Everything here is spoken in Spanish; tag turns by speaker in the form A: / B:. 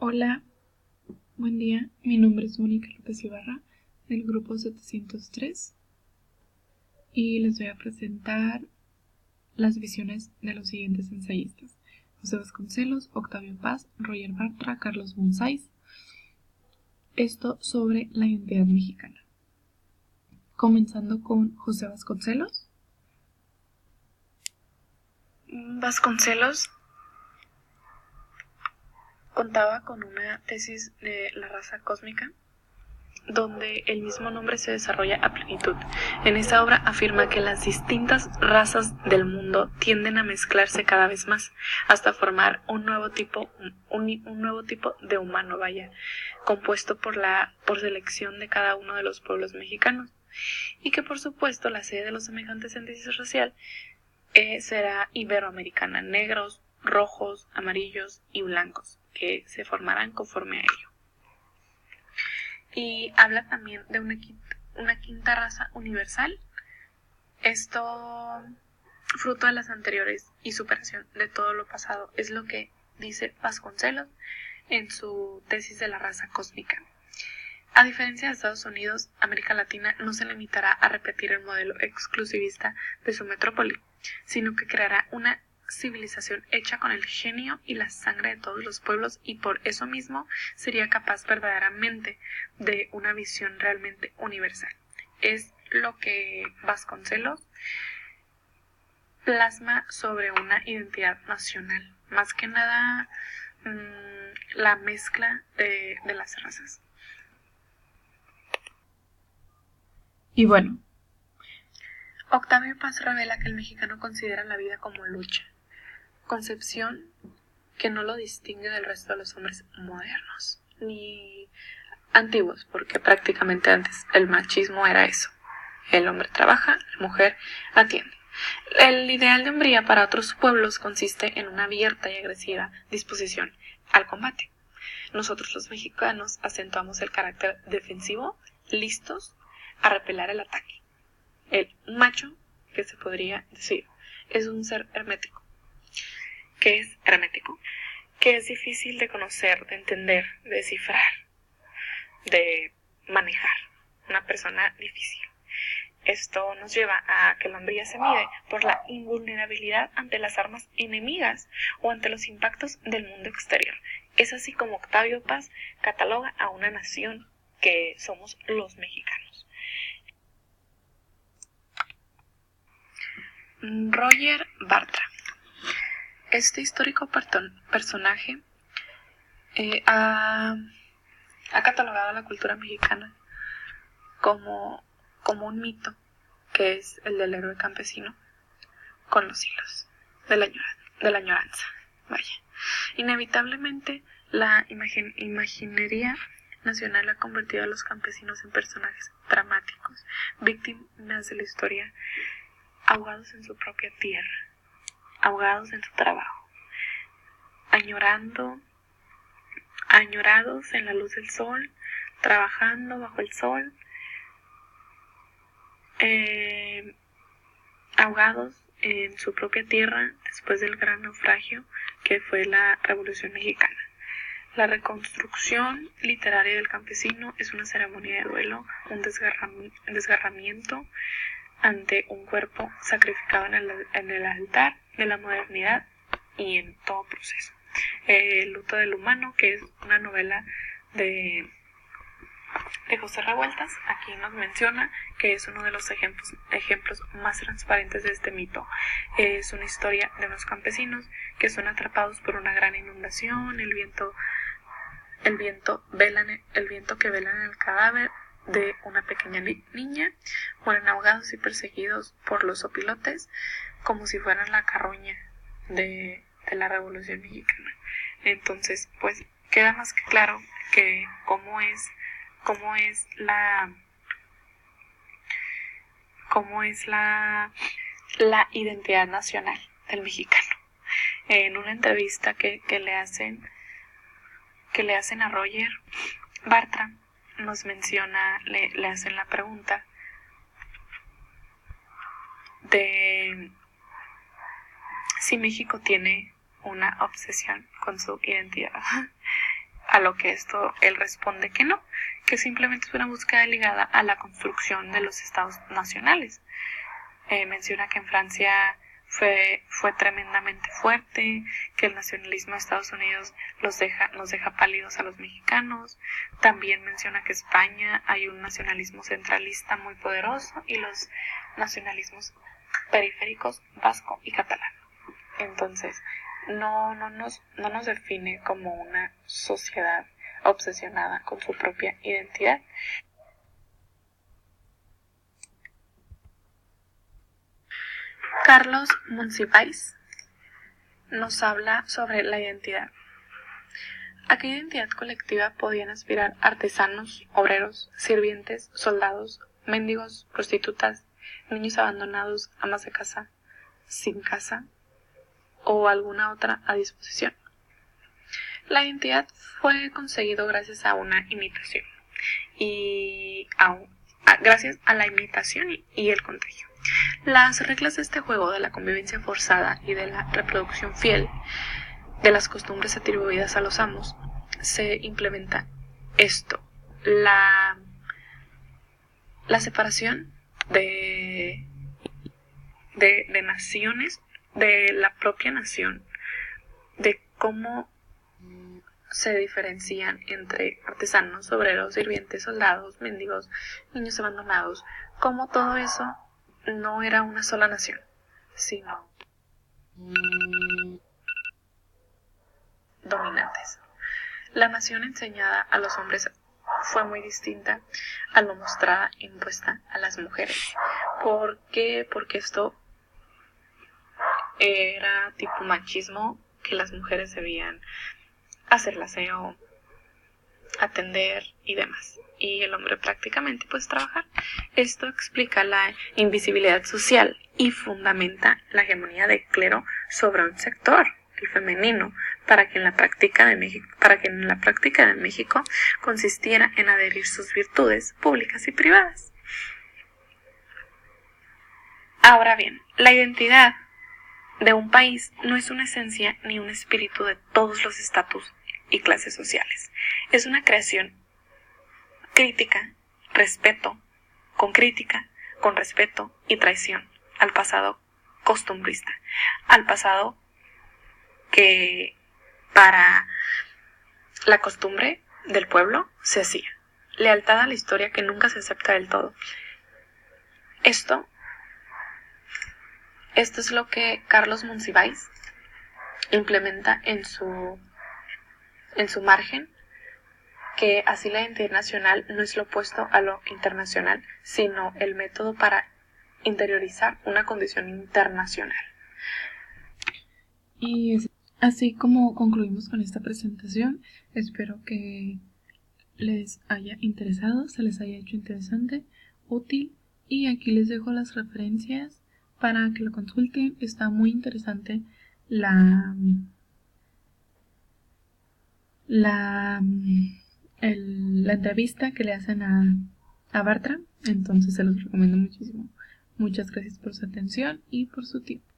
A: Hola, buen día. Mi nombre es Mónica López Ibarra, del grupo 703, y les voy a presentar las visiones de los siguientes ensayistas: José Vasconcelos, Octavio Paz, Roger Bartra, Carlos Monzáis. Esto sobre la identidad mexicana. Comenzando con José Vasconcelos. Vasconcelos contaba con una tesis de la raza cósmica, donde el mismo nombre se desarrolla a plenitud. En esta obra afirma que las distintas razas del mundo tienden a mezclarse cada vez más, hasta formar un nuevo tipo de humano, compuesto por selección de cada uno de los pueblos mexicanos, y que por supuesto la sede de los semejantes índices racial será iberoamericana: negros, rojos, amarillos y blancos, que se formarán conforme a ello. Y habla también de una quinta raza universal, esto fruto de las anteriores y superación de todo lo pasado, es lo que dice Vasconcelos en su tesis de la raza cósmica. A diferencia de Estados Unidos, América Latina no se limitará a repetir el modelo exclusivista de su metrópoli, sino que creará una civilización hecha con el genio y la sangre de todos los pueblos, y por eso mismo sería capaz verdaderamente de una visión realmente universal. Es lo que Vasconcelos plasma sobre una identidad nacional, más que nada la mezcla de las razas. Y bueno, Octavio Paz revela que el mexicano considera la vida como lucha, concepción que no lo distingue del resto de los hombres modernos ni antiguos, porque prácticamente antes el machismo era eso: el hombre trabaja, la mujer atiende. El ideal de hombría para otros pueblos consiste en una abierta y agresiva disposición al combate. Nosotros los mexicanos acentuamos el carácter defensivo, listos a repeler el ataque. El macho, que se podría decir, es un ser hermético. ¿Qué es hermético? Que es difícil de conocer, de entender, de descifrar, de manejar. Una persona difícil. Esto nos lleva a que la hombría se mide por la invulnerabilidad ante las armas enemigas o ante los impactos del mundo exterior. Es así como Octavio Paz cataloga a una nación que somos los mexicanos. Roger Bartra. Este histórico personaje ha catalogado a la cultura mexicana como un mito, que es el del héroe campesino con los hilos de la añoranza. Inevitablemente la imaginería nacional ha convertido a los campesinos en personajes dramáticos, víctimas de la historia, ahogados en su propia tierra, ahogados en su trabajo, añorados en la luz del sol, trabajando bajo el sol, ahogados en su propia tierra después del gran naufragio que fue la Revolución Mexicana. La reconstrucción literaria del campesino es una ceremonia de duelo, un desgarramiento ante un cuerpo sacrificado en el altar de la modernidad y en todo proceso. El luto del humano, que es una novela de José Revueltas, aquí nos menciona que es uno de los ejemplos más transparentes de este mito. Es una historia de unos campesinos que son atrapados por una gran inundación, el viento que vela en el cadáver de una pequeña niña, mueren ahogados y perseguidos por los opilotes como si fueran la carroña de la Revolución Mexicana. Entonces, pues queda más que claro que cómo es la identidad nacional del mexicano. En una entrevista que le hacen a Roger Bartra, nos menciona, le hacen la pregunta de si México tiene una obsesión con su identidad. a lo que él responde que no, que simplemente es una búsqueda ligada a la construcción de los estados nacionales. Menciona que en Francia fue tremendamente fuerte, que el nacionalismo de Estados Unidos nos deja pálidos a los mexicanos. También menciona que en España hay un nacionalismo centralista muy poderoso y los nacionalismos periféricos vasco y catalán. Entonces, no nos define como una sociedad obsesionada con su propia identidad. Carlos Monsiváis nos habla sobre la identidad. ¿A qué identidad colectiva podían aspirar artesanos, obreros, sirvientes, soldados, mendigos, prostitutas, niños abandonados, amas de casa, sin casa o alguna otra a disposición? La identidad fue conseguido gracias a una imitación y gracias a la imitación y el contagio. Las reglas de este juego de la convivencia forzada y de la reproducción fiel de las costumbres atribuidas a los amos se implementa esto: la separación de naciones, de la propia nación, de cómo se diferencian entre artesanos, obreros, sirvientes, soldados, mendigos, niños abandonados, cómo todo eso no era una sola nación, sino dominantes. La nación enseñada a los hombres fue muy distinta a lo mostrada e impuesta a las mujeres. ¿Por qué? Porque esto era tipo machismo, que las mujeres debían hacer el aseo, atender y demás, y el hombre prácticamente pues trabajar. Esto explica la invisibilidad social y fundamenta la hegemonía del clero sobre un sector, el femenino, para que en la práctica de México consistiera en adherir sus virtudes públicas y privadas. Ahora bien, la identidad de un país no es una esencia ni un espíritu de todos los estatus y clases sociales. Es una creación crítica, con respeto y traición al pasado costumbrista, al pasado que para la costumbre del pueblo se hacía, lealtad a la historia que nunca se acepta del todo. Esto es lo que Carlos Monsiváis implementa en su margen, que así la identidad nacional no es lo opuesto a lo internacional, sino el método para interiorizar una condición internacional.
B: Y así como concluimos con esta presentación, espero que les haya interesado, se les haya hecho interesante, útil, y aquí les dejo las referencias para que lo consulten. Está muy interesante la entrevista que le hacen a Bartra, entonces se los recomiendo muchísimo. Muchas gracias por su atención y por su tiempo.